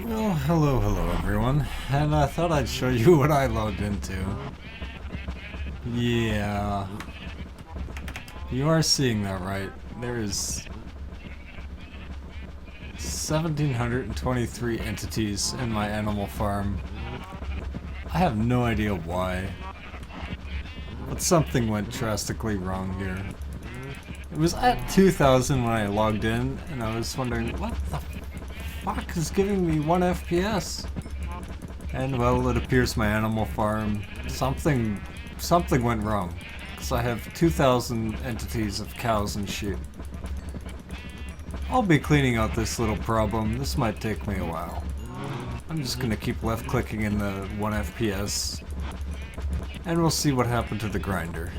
Well, hello everyone, and I thought I'd show you what I logged into. Yeah, you are seeing that right. There is 1,723 entities in my animal farm. I have no idea why, but something went drastically wrong here. It was at 2,000 when I logged in, and I was wondering, what the fuck is giving me 1 FPS? And well, it appears my animal farm, something went wrong. Because I have 2,000 entities of cows and sheep. I'll be cleaning out this little problem. This might take me a while. I'm just gonna keep left clicking in the 1 FPS. And we'll see what happened to the grinder.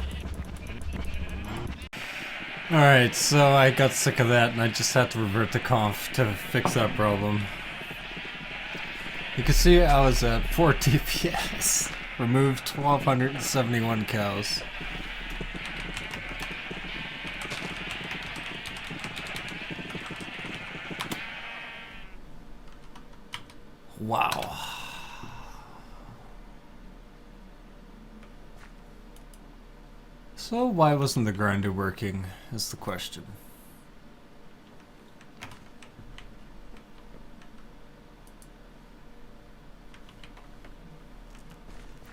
Alright, so I got sick of that and I just had to revert to conf to fix that problem. You can see I was at 4 TPS. Removed 1,271 cows. Wow. So why wasn't the grinder working, is the question.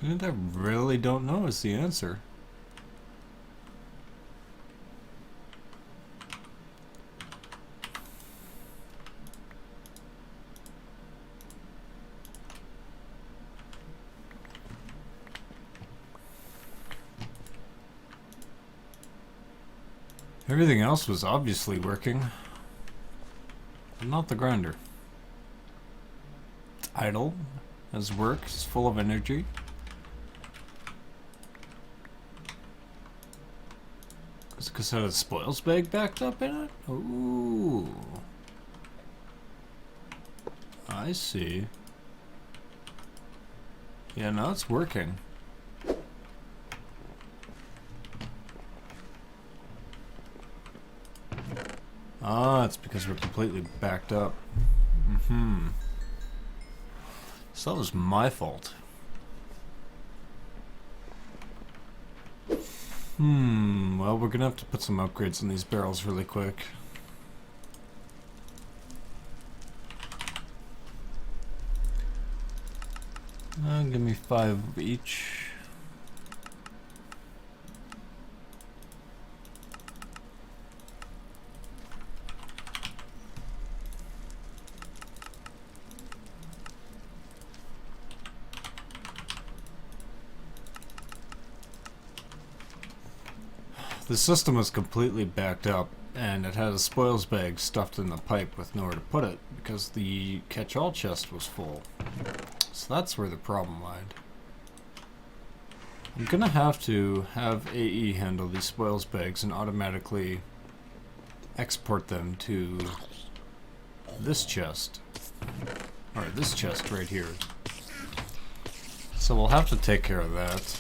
And I really don't know is the answer. Everything else was obviously working, but not the grinder. It's idle, has work, it's full of energy. Is it because it had a spoils bag backed up in it? Ooh. I see. Yeah, now it's working. Ah, it's because we're completely backed up. So that was my fault. Well, we're gonna have to put some upgrades in these barrels really quick. Give me 5 of each. The system was completely backed up, and it had a spoils bag stuffed in the pipe with nowhere to put it, because the catch-all chest was full. So that's where the problem lied. I'm gonna have to have AE handle these spoils bags and automatically export them to this chest. Or this chest right here. So we'll have to take care of that.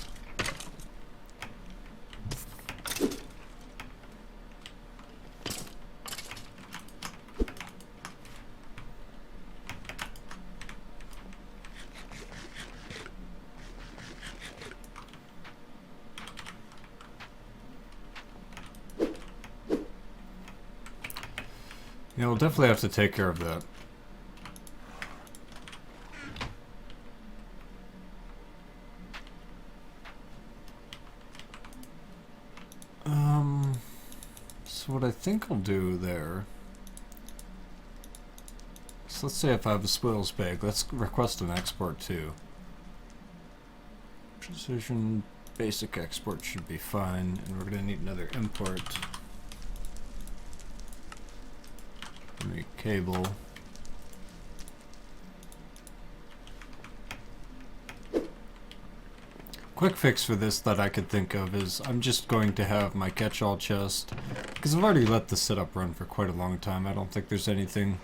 Yeah, we'll definitely have to take care of that. So what I think I'll do there... So let's say if I have a spoils bag, let's request an export too. Precision basic export should be fine, and we're gonna need another import. Cable. Quick fix for this that I could think of is I'm just going to have my catch-all chest, because I've already let the setup run for quite a long time. I don't think there's anything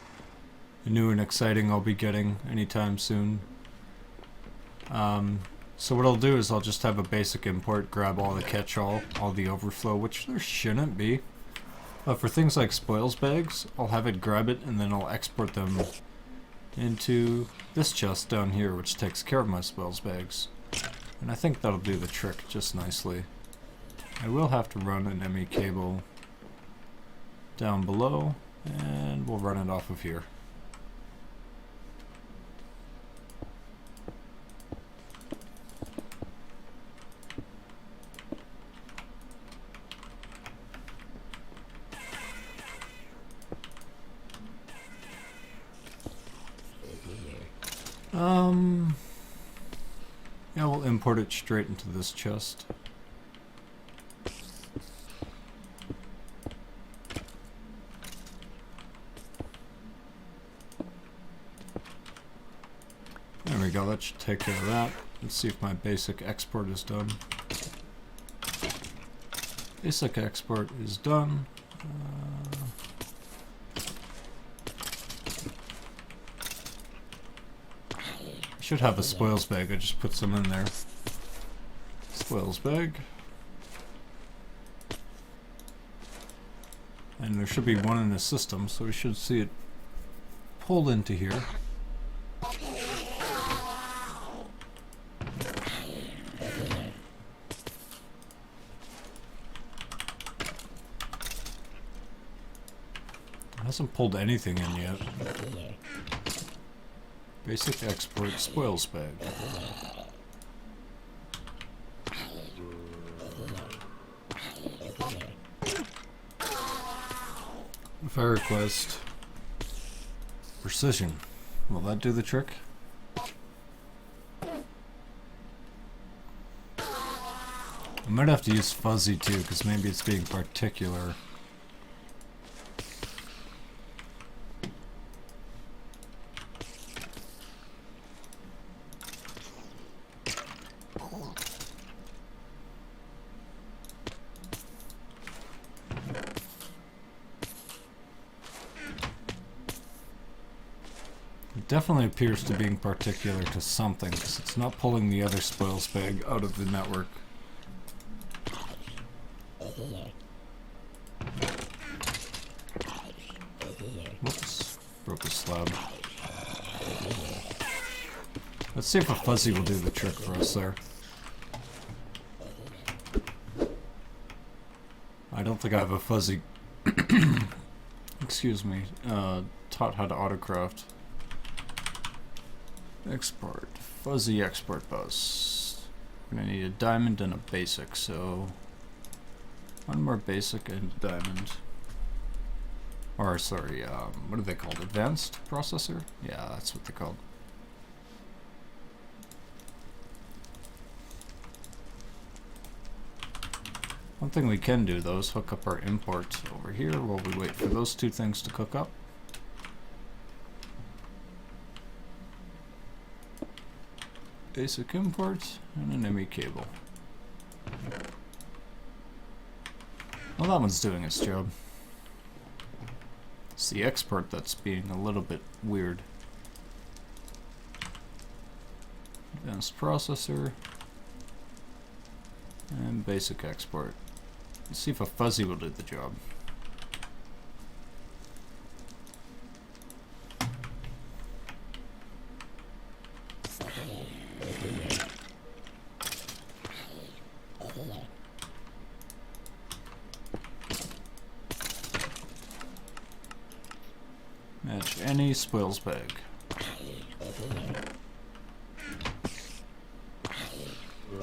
new and exciting I'll be getting anytime soon. So what I'll do is I'll just have a basic import, grab all the catch-all, all the overflow, which there shouldn't be. But for things like spoils bags, I'll have it grab it and then I'll export them into this chest down here, which takes care of my spells bags. And I think that'll do the trick just nicely. I will have to run an ME cable down below, and we'll run it off of here. Yeah, we'll import it straight into this chest. There we go, that should take care of that. Let's see if my basic export is done. Basic export is done. Should have a spoils bag, I just put some in there. Spoils bag. And there should be one in the system, so we should see it pulled into here. It hasn't pulled anything in yet. Basic export spoils bag. If I request precision, will that do the trick? I might have to use fuzzy too, because maybe it's being particular. It definitely appears to being particular to something, because it's not pulling the other spoils bag out of the network. Whoops, broke a slab. Let's see if a fuzzy will do the trick for us there. I don't think I have a fuzzy, excuse me, taught how to autocraft. Export, fuzzy export bus. We're gonna need a diamond and a basic, so one more basic and a diamond. Or sorry, what are they called? Advanced processor? Yeah, that's what they're called. One thing we can do though is hook up our import over here while we wait for those two things to cook up. Basic import and an ME cable. Well, that one's doing its job. It's the export that's being a little bit weird. Advanced processor and basic export. Let's see if a fuzzy will do the job. Match any spoils bag.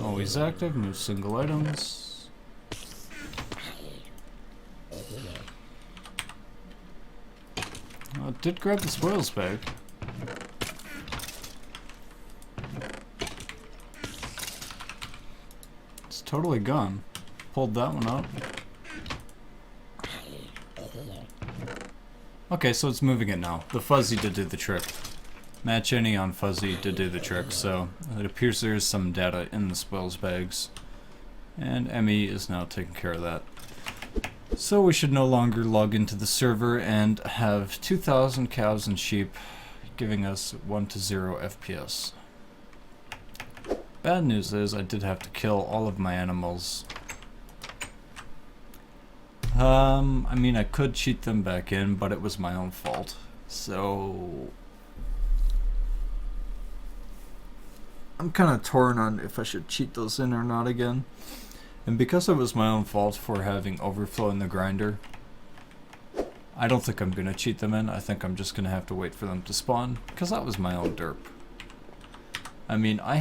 Always active, no single items. It did grab the spoils bag. It's totally gone. Pulled that one out. Okay, so it's moving it now. The fuzzy did do the trick. Match any on fuzzy did do the trick, so it appears there is some data in the spoils bags. And ME is now taking care of that. So we should no longer log into the server and have 2,000 cows and sheep giving us 1 to 0 FPS. Bad news is I did have to kill all of my animals. I mean, I could cheat them back in, but it was my own fault. So I'm kind of torn on if I should cheat those in or not again. And because it was my own fault for having overflow in the grinder, I don't think I'm going to cheat them in. I think I'm just going to have to wait for them to spawn, because that was my own derp. I mean, I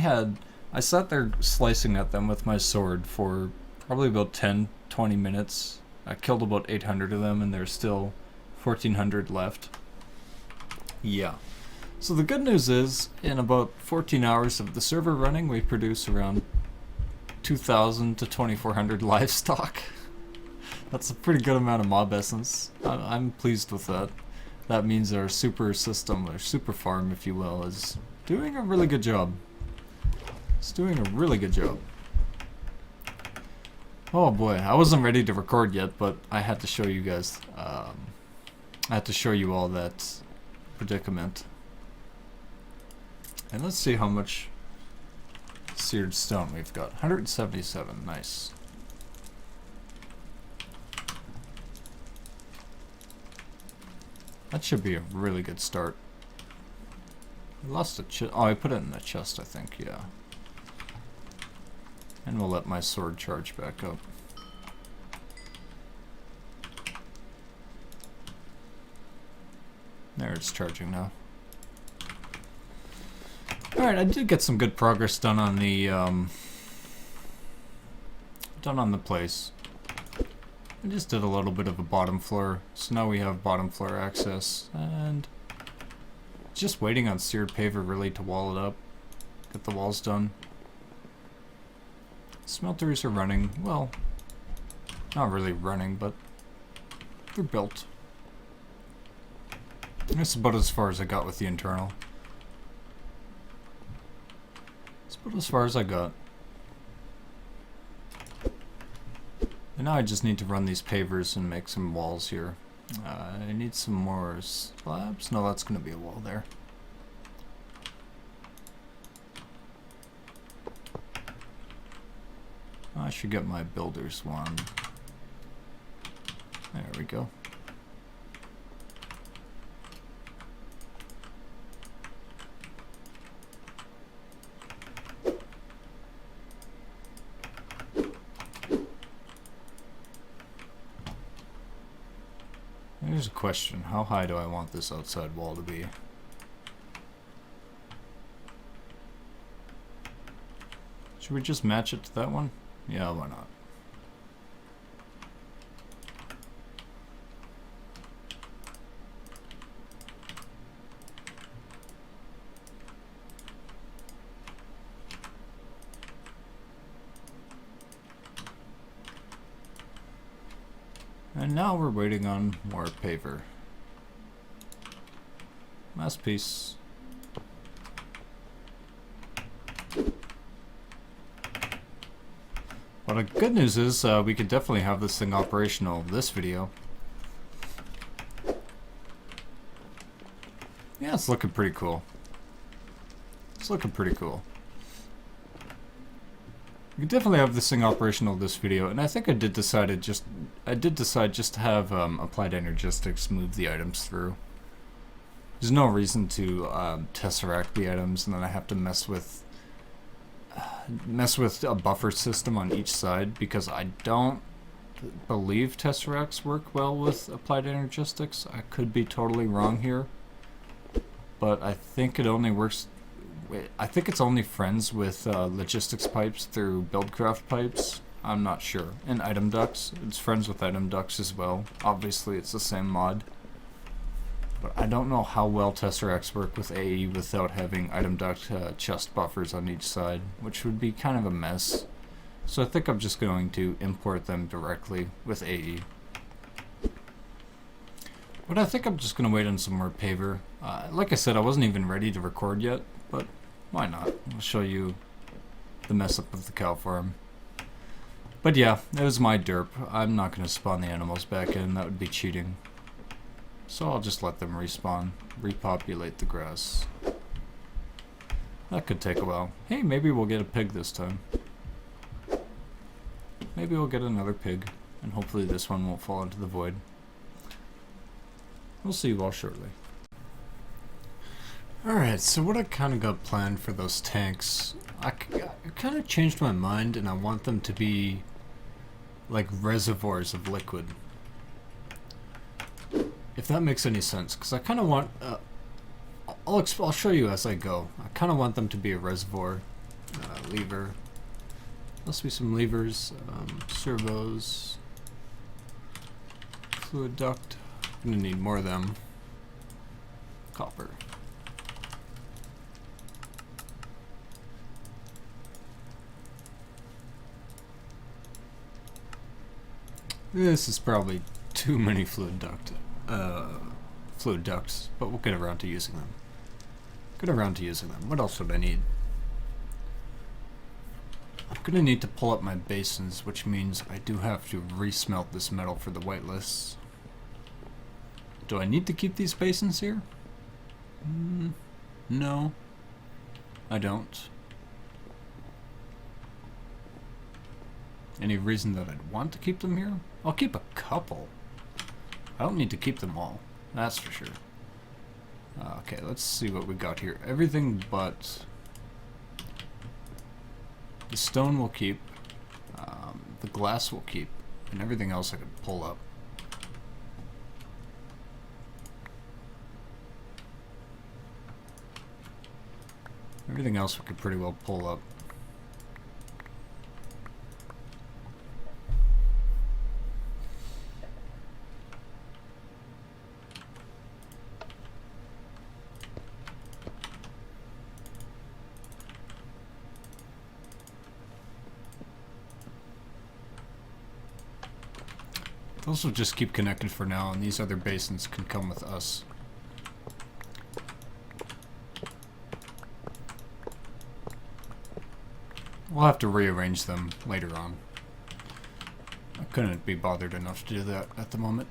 sat there slicing at them with my sword for probably about 10-20 minutes. I killed about 800 of them, and there's still 1,400 left. Yeah. So the good news is, in about 14 hours of the server running, we produce around 2,000 to 2,400 livestock. That's a pretty good amount of mob essence. I'm pleased with that. That means our super system, or super farm, if you will, is doing a really good job. It's doing a really good job. Oh boy, I wasn't ready to record yet, but I had to show you guys. I had to show you all that predicament. And let's see how much seared stone we've got. 177, nice. That should be a really good start. I lost a chest. Oh, I put it in the chest, I think, yeah. And we'll let my sword charge back up. There, it's charging now. Alright, I did get some good progress done on the place. I just did a little bit of a bottom floor, so now we have bottom floor access, and just waiting on seared paver really to wall it up, get the walls done. Smelters are running, well, not really running, but they're built. That's about as far as I got with the internal. That's about as far as I got. And now I just need to run these pavers and make some walls here. I need some more slabs. No, that's going to be a wall there. I should get my builder's one. There we go. Here's a question. How high do I want this outside wall to be? Should we just match it to that one? Yeah, why not? And now we're waiting on more paver. Last piece. Well, the good news is we could definitely have this thing operational this video. Yeah, it's looking pretty cool. It's looking pretty cool. We could definitely have this thing operational this video, and I think I did decide just to have Applied Energistics move the items through. There's no reason to tesseract the items, and then I have to mess with a buffer system on each side, because I don't believe tesseracts work well with Applied Energistics. I could be totally wrong here, but I think it only works. I think it's only friends with logistics pipes through buildcraft pipes. I'm not sure. And item ducts. It's friends with item ducts as well. Obviously, it's the same mod. But I don't know how well tesseracts work with AE without having item duct chest buffers on each side, which would be kind of a mess. So I think I'm just going to import them directly with AE. But I think I'm just going to wait on some more paver. Like I said, I wasn't even ready to record yet, but why not? I'll show you the mess up of the cow farm. But yeah, it was my derp. I'm not going to spawn the animals back in. That would be cheating. So I'll just let them respawn, repopulate the grass. That could take a while. Hey, maybe we'll get a pig this time. Maybe we'll get another pig, and hopefully this one won't fall into the void. We'll see you all shortly. Alright, so what I kind of got planned for those tanks, I kind of changed my mind and I want them to be like reservoirs of liquid. If that makes any sense, because I kind of want, I'll show you as I go. I kind of want them to be a reservoir, lever. Must be some levers, servos, fluid duct. I'm gonna need more of them. Copper. This is probably too many fluid ducts, but we'll get around to using them. What else would I need? I'm gonna need to pull up my basins, which means I do have to resmelt this metal for the whitelists. Do I need to keep these basins here? No, I don't. Any reason that I'd want to keep them here? I'll keep a couple. I don't need to keep them all, that's for sure. Okay, let's see what we got here. Everything but the stone will keep, the glass will keep, and everything else I can pull up. Everything else we could pretty well pull up. Those will just keep connected for now, and these other basins can come with us. We'll have to rearrange them later on. I couldn't be bothered enough to do that at the moment.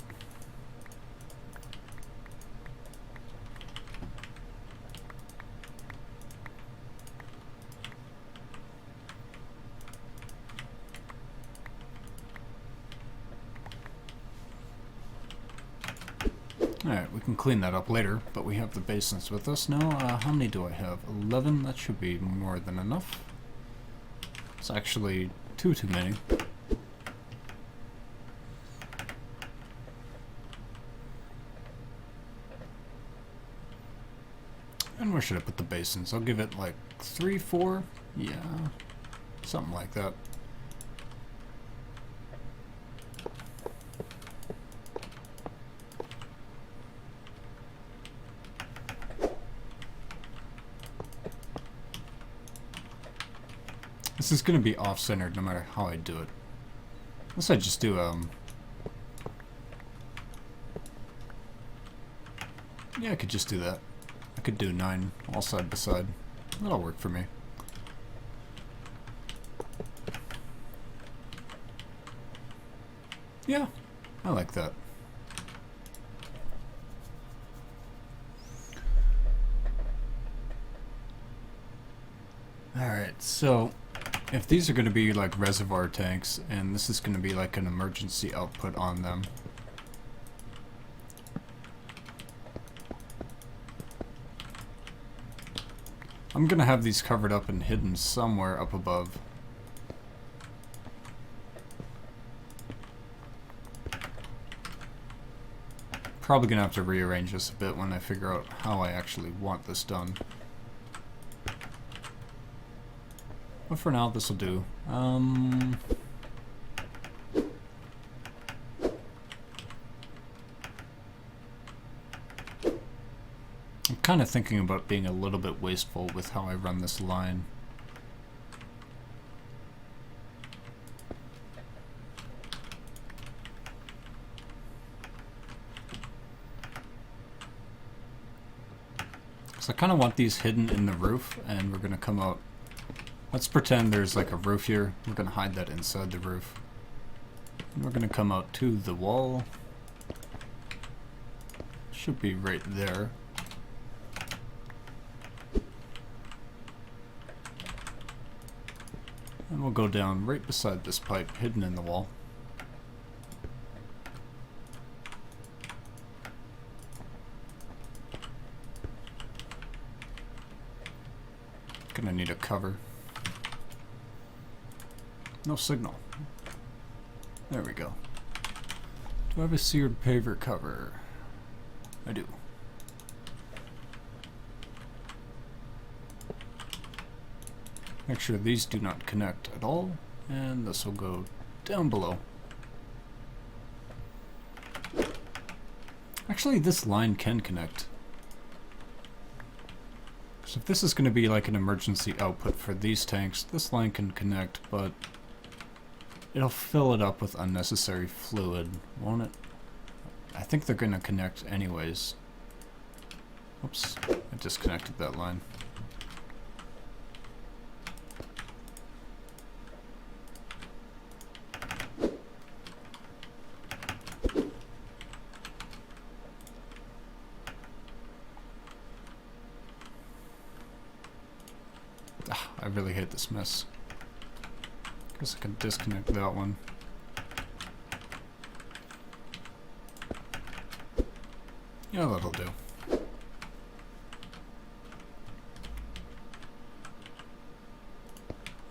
Alright, we can clean that up later, but we have the basins with us now. How many do I have? 11? That should be more than enough. It's actually too many. And where should I put the basins? I'll give it like 3, 4? Yeah, something like that. This is going to be off-centered no matter how I do it. Unless I just do, yeah, I could just do that. I could do 9 all side by side. That'll work for me. Yeah, I like that. Alright, so if these are going to be like reservoir tanks, and this is going to be like an emergency output on them, I'm going to have these covered up and hidden somewhere up above. Probably going to have to rearrange this a bit when I figure out how I actually want this done. But for now, this will do. I'm kind of thinking about being a little bit wasteful with how I run this line. So I kind of want these hidden in the roof, and we're going to come out. Let's pretend there's like a roof here. We're going to hide that inside the roof. And we're going to come out to the wall. Should be right there. And we'll go down right beside this pipe, hidden in the wall. Gonna need a cover. No signal. There we go. Do I have a seared paver cover? I do. Make sure these do not connect at all, and this will go down below. Actually, this line can connect. So if this is going to be like an emergency output for these tanks, this line can connect, but it'll fill it up with unnecessary fluid, won't it? I think they're going to connect anyways. Oops, I disconnected that line. I really hate this mess. Guess I can disconnect that one. Yeah, that'll do.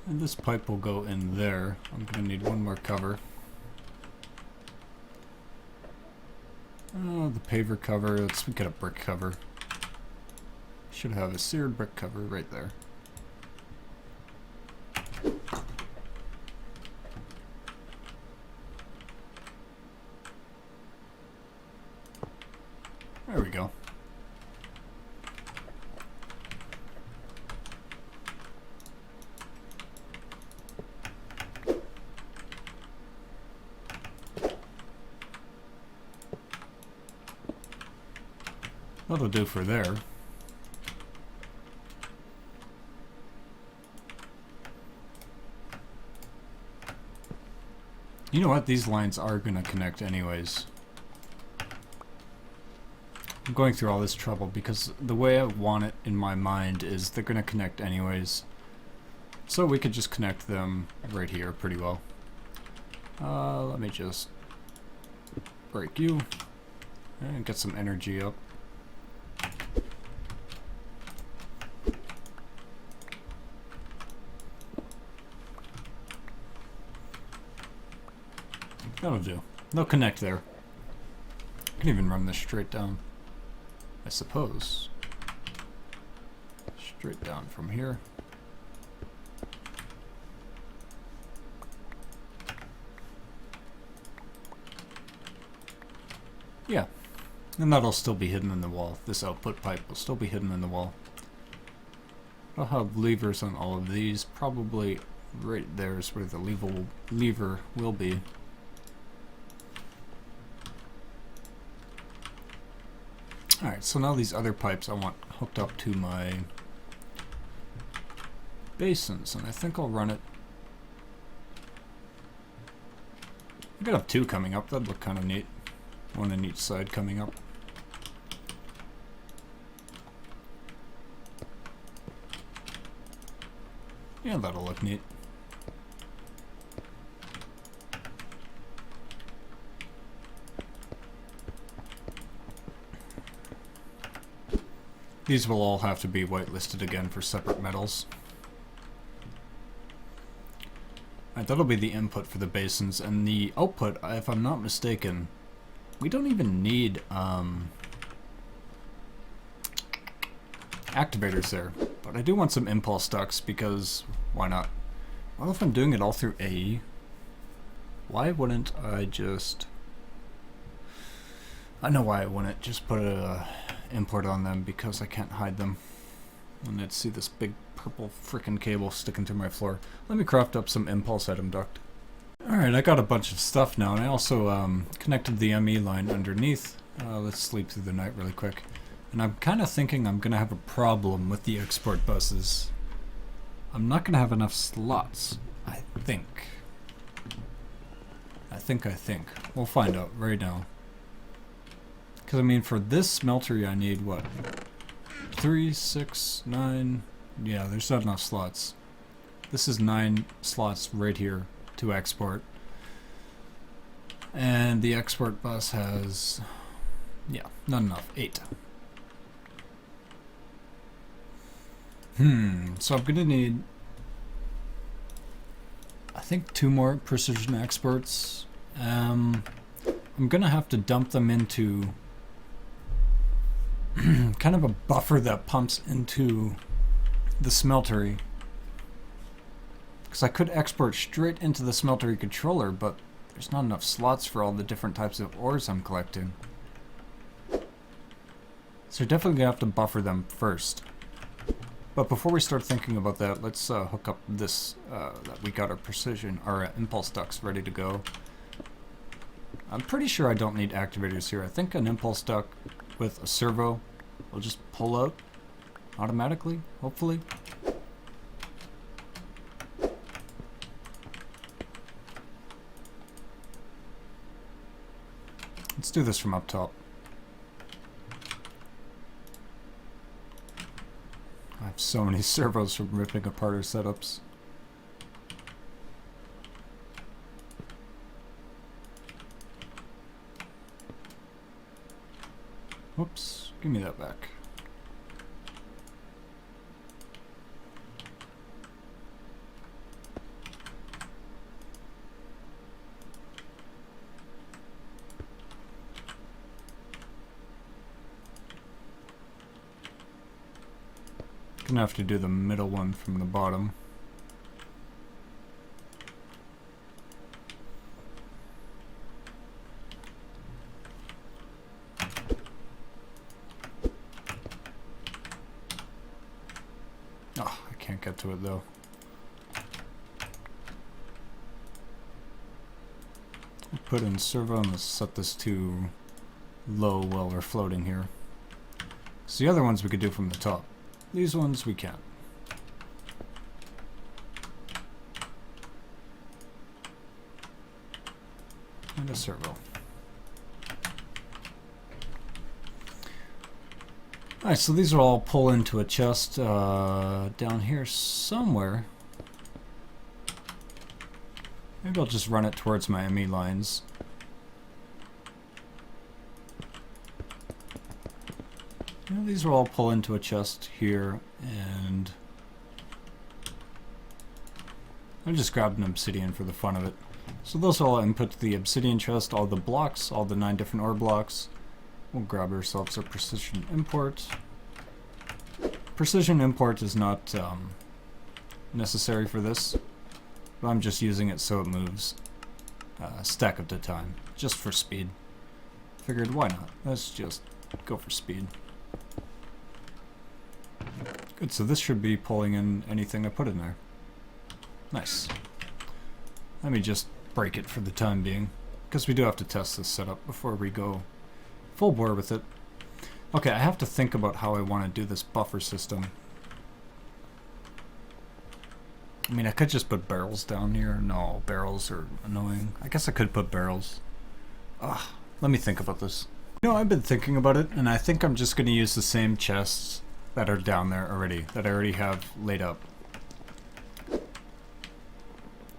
And this pipe will go in there. I'm gonna need one more cover. Oh, the paver cover. Let's get a brick cover. Should have a seared brick cover right there. There we go. That'll do for there. You know what? These lines are gonna connect anyways. I'm going through all this trouble because the way I want it in my mind is they're gonna connect anyways. So we could just connect them right here pretty well. Let me just break you and get some energy up. That'll do. They'll connect there. I can even run this straight down, I suppose. Straight down from here. Yeah. And that'll still be hidden in the wall. This output pipe will still be hidden in the wall. I'll have levers on all of these. Probably right there is where the lever will be. Alright, so now these other pipes I want hooked up to my basins, and I think I'll run it. I could have two coming up, that'd look kind of neat. One on each side coming up. Yeah, that'll look neat. These will all have to be whitelisted again for separate metals. Alright, that'll be the input for the basins, and the output, if I'm not mistaken, we don't even need activators there. But I do want some impulse ducts because why not? Well, if I'm doing it all through AE, why wouldn't I just... I know why I wouldn't just put a import on them, because I can't hide them. And I'd see this big purple frickin' cable sticking through my floor. Let me craft up some impulse item duct. Alright, I got a bunch of stuff now, and I also connected the ME line underneath. Let's sleep through the night really quick. And I'm kind of thinking I'm going to have a problem with the export buses. I'm not going to have enough slots, I think. I think. We'll find out right now. Because, I mean, for this smeltery, I need, what? 3, 6, 9... Yeah, there's not enough slots. This is 9 slots right here to export. And the export bus has... Yeah, not enough. 8. So I'm gonna need, I think, 2 more precision exports. I'm gonna have to dump them into kind of a buffer that pumps into the smeltery. Because I could export straight into the smeltery controller, but there's not enough slots for all the different types of ores I'm collecting. So you're definitely gonna have to buffer them first. But before we start thinking about that, let's hook up this, that we got our impulse ducts ready to go. I'm pretty sure I don't need activators here. I think an impulse duct with a servo will just pull out automatically, hopefully. Let's do this from up top. I have so many servos from ripping apart our setups. Whoops, give me that back. Gonna have to do the middle one from the bottom. Oh, I can't get to it though. I'll put in servo and let's set this to low while we're floating here. So the other ones we could do from the top. These ones we can't. And a servo. Alright, so these will all pull into a chest down here somewhere. Maybe I'll just run it towards my ME lines. These will all pull into a chest here, and I just grabbed an obsidian for the fun of it. So those will all input to the obsidian chest, all the blocks, all the 9 different ore blocks. We'll grab ourselves a precision import. Precision import is not necessary for this, but I'm just using it so it moves a stack at a time, just for speed. Figured, why not? Let's just go for speed. Good, so this should be pulling in anything I put in there. Nice. Let me just break it for the time being, because we do have to test this setup before we go full bore with it. Okay, I have to think about how I want to do this buffer system. I mean, I could just put barrels down here. No, barrels are annoying. I guess I could put barrels. Ugh, let me think about this. You know, I've been thinking about it, and I think I'm just going to use the same chests that are down there already, that I already have laid up.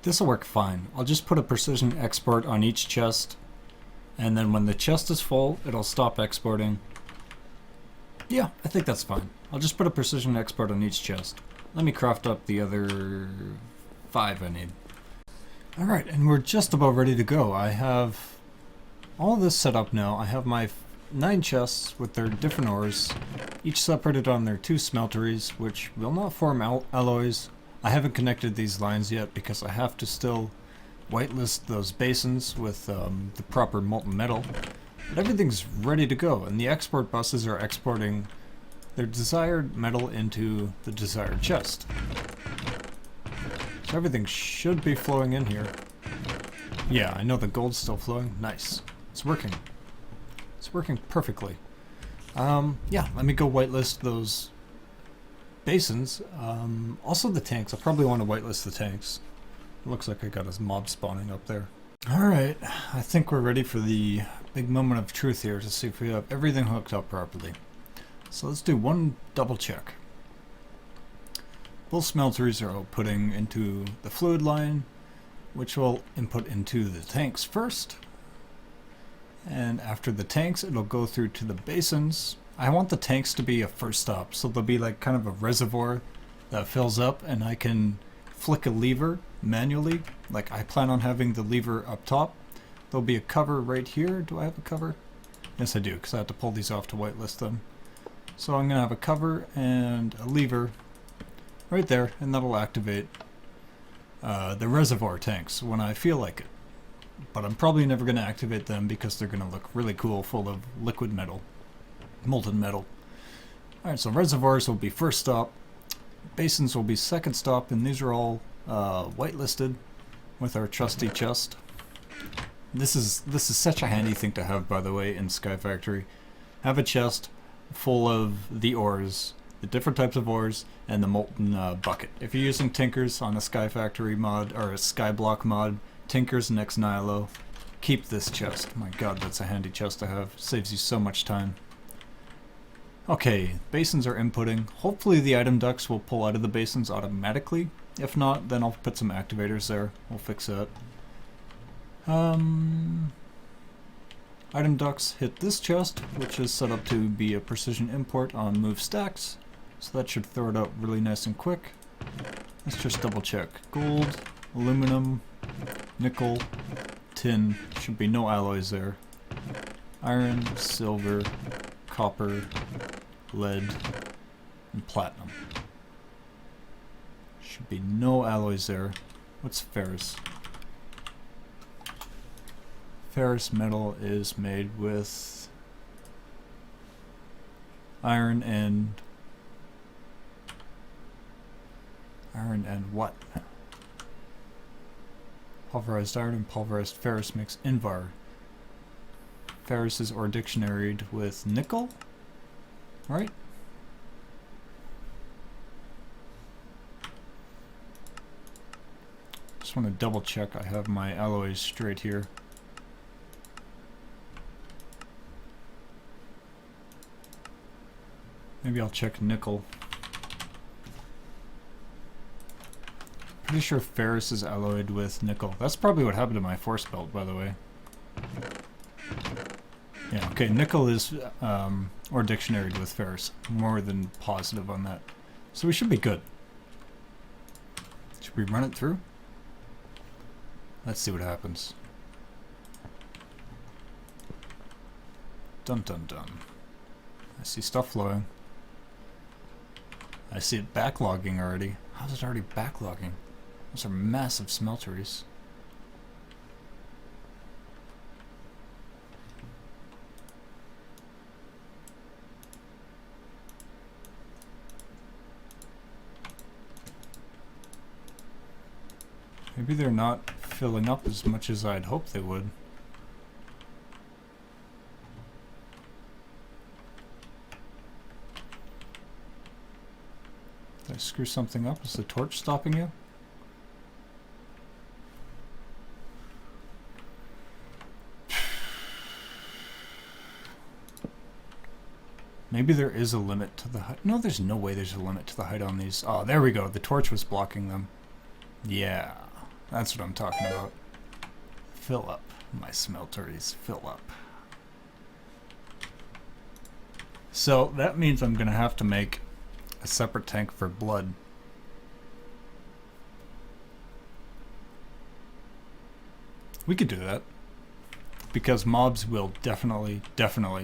This will work fine. I'll just put a precision export on each chest, and then when the chest is full, it'll stop exporting. Yeah, I think that's fine. I'll just put a precision export on each chest. Let me craft up the other 5 I need. Alright, and we're just about ready to go. I have all this set up now. I have my 9 chests with their different ores, each separated on their 2 smelteries, which will not form alloys. I haven't connected these lines yet because I have to still whitelist those basins with the proper molten metal. But everything's ready to go, and the export buses are exporting their desired metal into the desired chest. So everything should be flowing in here. Yeah, I know the gold's still flowing. Nice. It's working. It's working perfectly. Yeah, let me go whitelist those basins. Also the tanks. I probably want to whitelist the tanks. It looks like I got a mob spawning up there. Alright, I think we're ready for the big moment of truth here to see if we have everything hooked up properly. So let's do one double check. Both smelteries are outputting into the fluid line, which will input into the tanks first. And after the tanks, it'll go through to the basins. I want the tanks to be a first stop, so they'll be like kind of a reservoir that fills up, and I can flick a lever manually. Like, I plan on having the lever up top. There'll be a cover right here. Do I have a cover? Yes, I do, because I have to pull these off to whitelist them. So I'm going to have a cover and a lever right there, and that'll activate the reservoir tanks when I feel like it. But I'm probably never going to activate them because they're going to look really cool full of liquid metal, molten metal. Alright, so reservoirs will be first stop, basins will be second stop, and these are all whitelisted with our trusty chest. This is such a handy thing to have, by the way, in Sky Factory. Have a chest full of the ores, the different types of ores, and the molten bucket. If you're using Tinkers on a Sky Factory mod, or a Skyblock mod, Tinkers and Ex Nihilo, keep this chest. My god, that's a handy chest to have. Saves you so much time. Okay, basins are inputting. Hopefully the item ducts will pull out of the basins automatically. If not, then I'll put some activators there. We'll fix that. Item ducts hit this chest, which is set up to be a precision import on move stacks. So that should throw it out really nice and quick. Let's just double check. Gold, aluminum, nickel, tin. Should be no alloys there. Iron, silver, copper, lead, and platinum. Should be no alloys there. What's ferrous? Ferrous metal is made with iron and what? Pulverized iron and pulverized ferrous makes Invar. Ferrous is or dictionaried with nickel, right? Just want to double check I have my alloys straight here. Maybe I'll check nickel. Pretty sure ferrous is alloyed with nickel. That's probably what happened to my force belt, by the way. Yeah, okay, nickel is or dictionaried with ferrous. More than positive on that. So we should be good. Should we run it through? Let's see what happens. Dun dun dun. I see stuff flowing. I see it backlogging already. How's it already backlogging? Those are massive smelteries. Maybe they're not filling up as much as I'd hoped they would. Did I screw something up? Is the torch stopping you? Maybe there is a limit to the height. No, there's no way there's a limit to the height on these. Oh, there we go. The torch was blocking them. Yeah, that's what I'm talking about. Fill up. My smelteries fill up. So that means I'm going to have to make a separate tank for blood. We could do that. Because mobs will definitely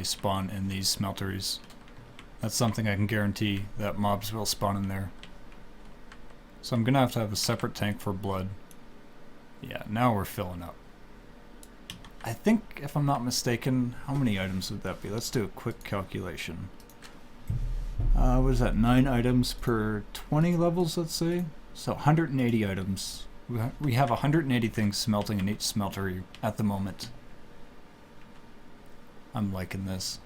spawn in these smelteries. That's something I can guarantee, that mobs will spawn in there. So I'm gonna have to have a separate tank for blood. Yeah, now we're filling up. I think, if I'm not mistaken, how many items would that be? Let's do a quick calculation. What is that, 9 items per 20 levels, let's say? So 180 items. We have 180 things smelting in each smeltery at the moment. I'm liking this.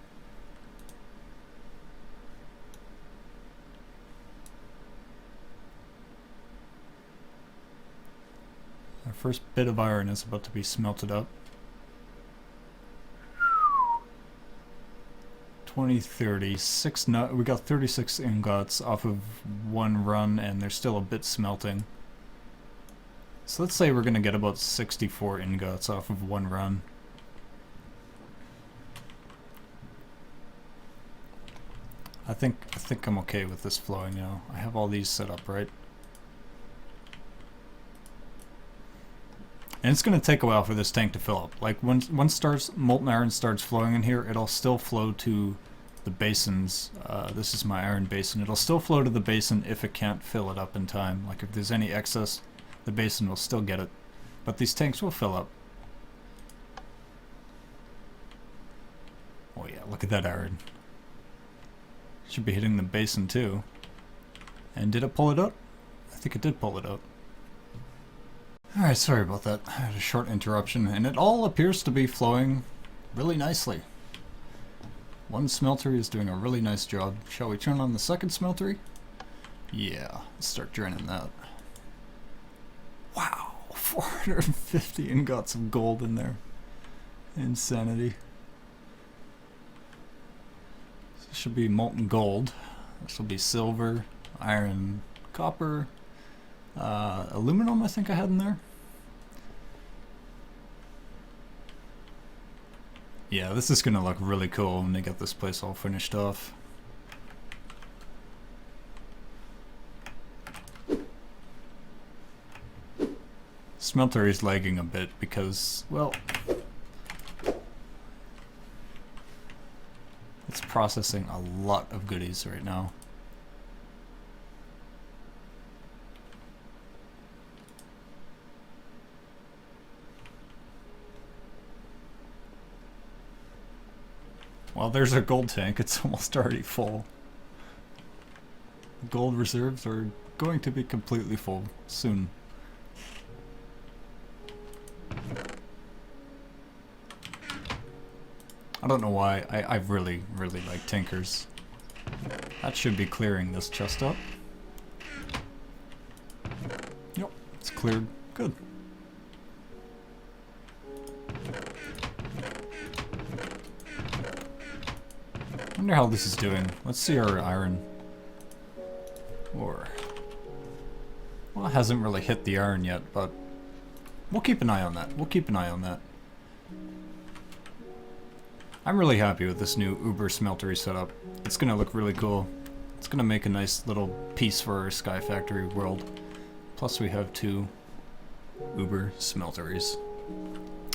Our first bit of iron is about to be smelted up. 20, 30, we got 36 ingots off of one run, and there's still a bit smelting. So let's say we're going to get about 64 ingots off of one run. I think I'm okay with this flowing now. I have all these set up, right? And it's going to take a while for this tank to fill up. Like, once molten iron starts flowing in here, it'll still flow to the basins. This is my iron basin. It'll still flow to the basin if it can't fill it up in time. Like, if there's any excess, the basin will still get it. But these tanks will fill up. Oh yeah, look at that iron. Should be hitting the basin too. And did it pull it out? I think it did pull it out. Alright, sorry about that. I had a short interruption, and it all appears to be flowing really nicely. One smeltery is doing a really nice job. Shall we turn on the second smeltery? Yeah, let's start draining that. Wow, 450 ingots of gold in there. Insanity. This should be molten gold. This will be silver, iron, copper, aluminum I think I had in there. Yeah, this is gonna look really cool when they get this place all finished off. Smelter is lagging a bit because, well, it's processing a lot of goodies right now. Well, there's our gold tank. It's almost already full. Gold reserves are going to be completely full soon. I don't know why. I really like tankers. That should be clearing this chest up. Yep, it's cleared. Good. Wonder how this is doing. Let's see our iron. Or, well, it hasn't really hit the iron yet, but we'll keep an eye on that. We'll keep an eye on that. I'm really happy with this new Uber smeltery setup. It's gonna look really cool. It's gonna make a nice little piece for our Sky Factory world. Plus we have 2 Uber smelteries.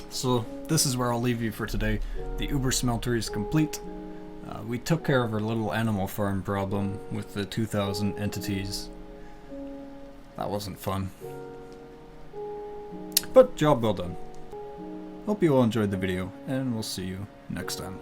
So this is where I'll leave you for today. The Uber smeltery is complete. We took care of our little animal farm problem with the 2,000 entities. That wasn't fun. But job well done. Hope you all enjoyed the video, and we'll see you next time.